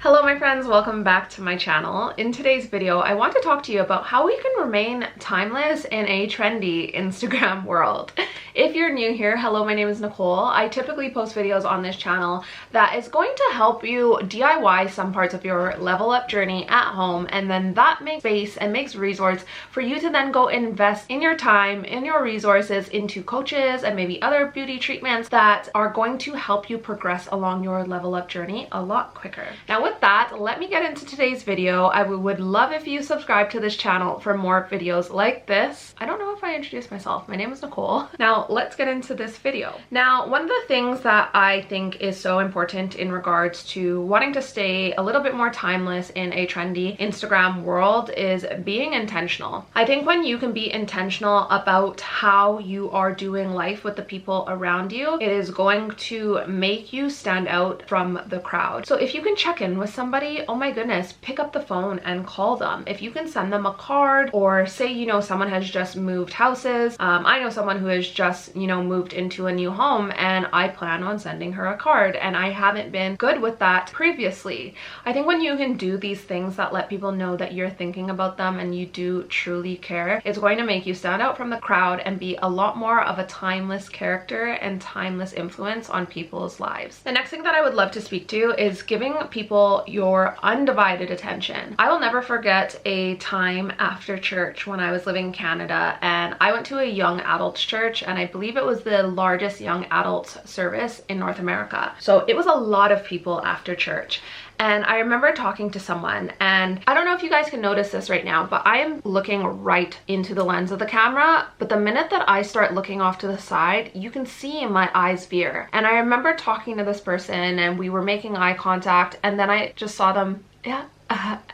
Hello my friends, welcome back to my channel. In today's video, I want to talk to you about how we can remain timeless in a trendy Instagram world. If you're new here, hello, my name is Nicole. I typically post videos on this channel that is going to help you DIY some parts of your level up journey at home, and then that makes space and makes resource for you to then go invest in your time, in your resources, into coaches and maybe other beauty treatments that are going to help you progress along your level up journey a lot quicker. Now with that, let me get into today's video. I would love if you subscribe to this channel for more videos like this. I don't know if I introduced myself. My name is Nicole. Now let's get into this video. Now, one of the things that I think is so important in regards to wanting to stay a little bit more timeless in a trendy Instagram world is being intentional. I think when you can be intentional about how you are doing life with the people around you, it is going to make you stand out from the crowd. So if you can check in with somebody, oh my goodness, pick up the phone and call them. If you can send them a card, or say, you know, someone has just moved houses. I know someone who has just, you know, moved into a new home, and I plan on sending her a card, and I haven't been good with that previously. I think when you can do these things that let people know that you're thinking about them and you do truly care, it's going to make you stand out from the crowd and be a lot more of a timeless character and timeless influence on people's lives. The next thing that I would love to speak to is giving people your undivided attention. I will never forget a time after church when I was living in Canada, and I went to a young adults church, and I believe it was the largest young adults service in North America. So it was a lot of people after church. And I remember talking to someone, and I don't know if you guys can notice this right now, but I am looking right into the lens of the camera. But the minute that I start looking off to the side, you can see my eyes veer. And I remember talking to this person, and we were making eye contact, and then I just saw them,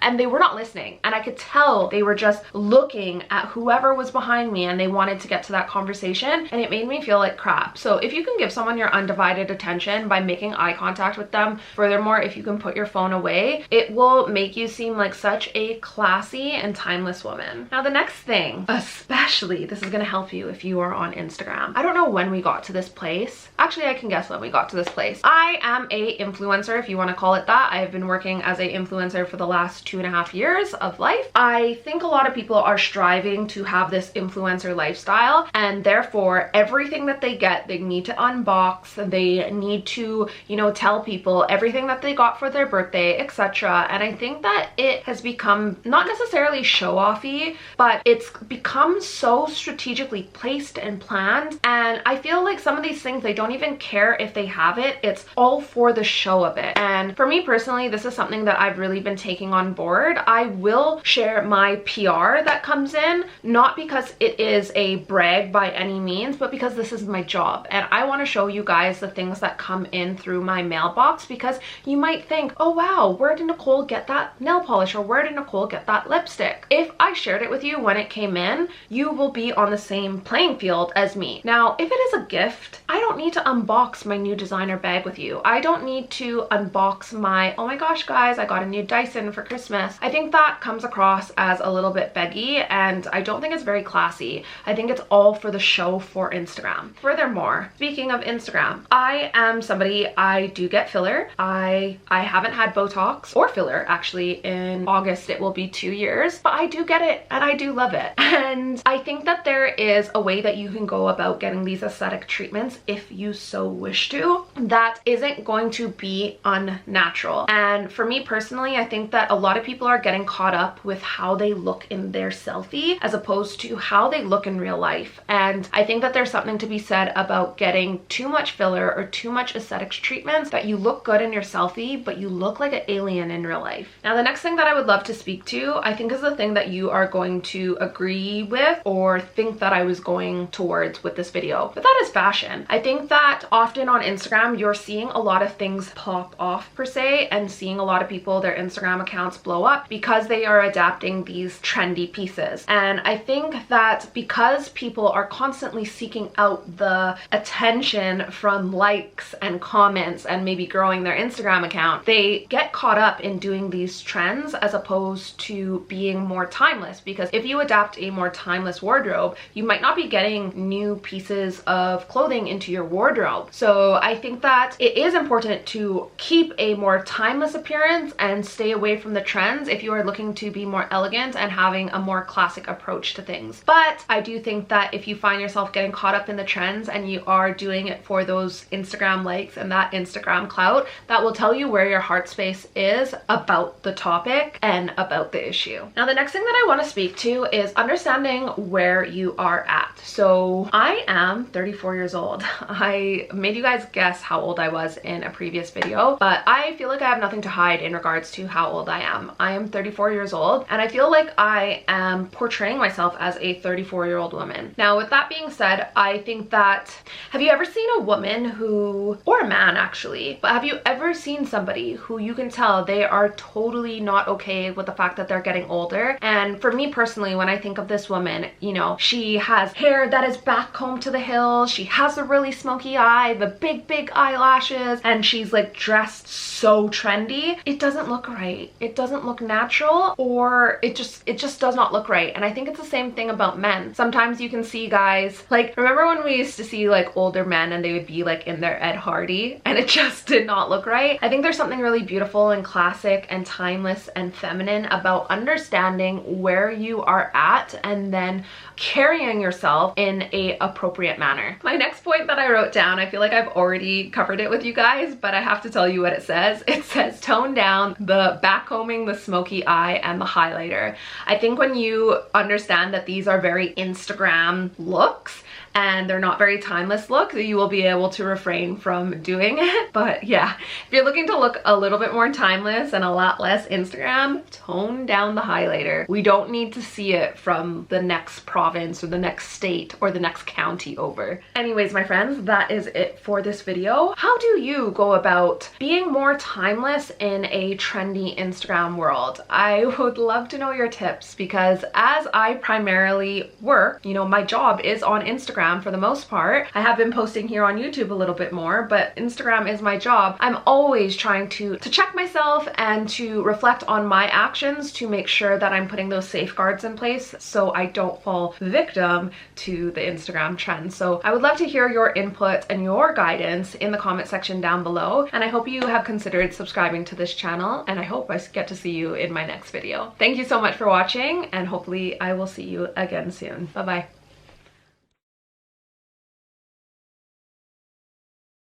and they were not listening, and I could tell they were just looking at whoever was behind me, and they wanted to get to that conversation, and it made me feel like crap. So if you can give someone your undivided attention by making eye contact with them, furthermore, if you can put your phone away, it will make you seem like such a classy and timeless woman. Now the next thing, especially, this is going to help you if you are on Instagram. I don't know when we got to this place. Actually, I can guess when we got to this place. I am a influencer, if you want to call it that. I have been working as a influencer for the last 2.5 years of life. I think a lot of people are striving to have this influencer lifestyle, and therefore everything that they get, they need to unbox, they need to, you know, tell people everything that they got for their birthday, etc. And I think that it has become not necessarily show-offy, but it's become so strategically placed and planned, and I feel like some of these things, they don't even care if they have it. It's all for the show of it. And for me personally, this is something that I've really been taking on board. I will share my PR that comes in, not because it is a brag by any means, but because this is my job, and I want to show you guys the things that come in through my mailbox, because you might think, oh wow, where did Nicole get that nail polish, or where did Nicole get that lipstick? If I shared it with you when it came in, you will be on the same playing field as me. Now, if it is a gift, I don't need to unbox my new designer bag with you. I don't need to unbox my, oh my gosh guys, I got a new Dyson for Christmas. I think that comes across as a little bit beggy, and I don't think it's very classy. I think it's all for the show for Instagram. Furthermore, speaking of Instagram, I am somebody, I do get filler. I haven't had Botox or filler actually. In August it will be 2 years, but I do get it, and I do love it. And I think that there is a way that you can go about getting these aesthetic treatments, if you so wish to, that isn't going to be unnatural. And for me personally, I think that a lot of people are getting caught up with how they look in their selfie as opposed to how they look in real life. And I think that there's something to be said about getting too much filler or too much aesthetics treatments that you look good in your selfie, but you look like an alien in real life. Now, the next thing that I would love to speak to, I think is the thing that you are going to agree with or think that I was going towards with this video, but that is fashion. I think that often on Instagram, you're seeing a lot of things pop off per se, and seeing a lot of people, their Instagram accounts blow up because they are adapting these trendy pieces. And I think that because people are constantly seeking out the attention from likes and comments and maybe growing their Instagram account, they get caught up in doing these trends as opposed to being more timeless. Because if you adapt a more timeless wardrobe, you might not be getting new pieces of clothing into your wardrobe. So I think that it is important to keep a more timeless appearance and stay away from the trends if you are looking to be more elegant and having a more classic approach to things. But I do think that if you find yourself getting caught up in the trends and you are doing it for those Instagram likes and that Instagram clout, that will tell you where your heart space is about the topic and about the issue. Now, the next thing that I want to speak to is understanding where you are at. So I am 34 years old. I made you guys guess how old I was in a previous video, but I feel like I have nothing to hide in regards to how old I am. I am 34 years old, and I feel like I am portraying myself as a 34-year-old woman. Now, with that being said, I think that, have you ever seen a woman who, or a man actually, but have you ever seen somebody who you can tell they are totally not okay with the fact that they're getting older? And for me personally, when I think of this woman, you know, she has hair that is back combed to the hills, she has a really smoky eye, the big eyelashes, and she's like dressed so trendy. It doesn't look right. It doesn't look natural, or it just does not look right. And I think it's the same thing about men. Sometimes you can see guys, like, remember when we used to see like older men and they would be like in their Ed Hardy and it just did not look right? I think there's something really beautiful and classic and timeless and feminine about understanding where you are at and then carrying yourself in a appropriate manner. My next point that I wrote down, I feel like I've already covered it with you guys, but I have to tell you what it says. It says tone down the backcombing, the smoky eye, and the highlighter. I think when you understand that these are very Instagram looks and they're not very timeless look, you will be able to refrain from doing it. But yeah, if you're looking to look a little bit more timeless and a lot less Instagram, tone down the highlighter. We don't need to see it from the next province or the next state or the next county over. Anyways, my friends, that is it for this video. How do you go about being more timeless in a trendy Instagram world? I would love to know your tips, because as I primarily work, you know, my job is on Instagram for the most part. I have been posting here on YouTube a little bit more, but Instagram is my job. I'm always trying to check myself and to reflect on my actions to make sure that I'm putting those safeguards in place so I don't fall victim to the Instagram trend. So I would love to hear your input and your guidance in the comment section down below. And I hope you have considered subscribing to this channel, and I hope I get to see you in my next video. Thank you so much for watching, and hopefully I will see you again soon. Bye bye.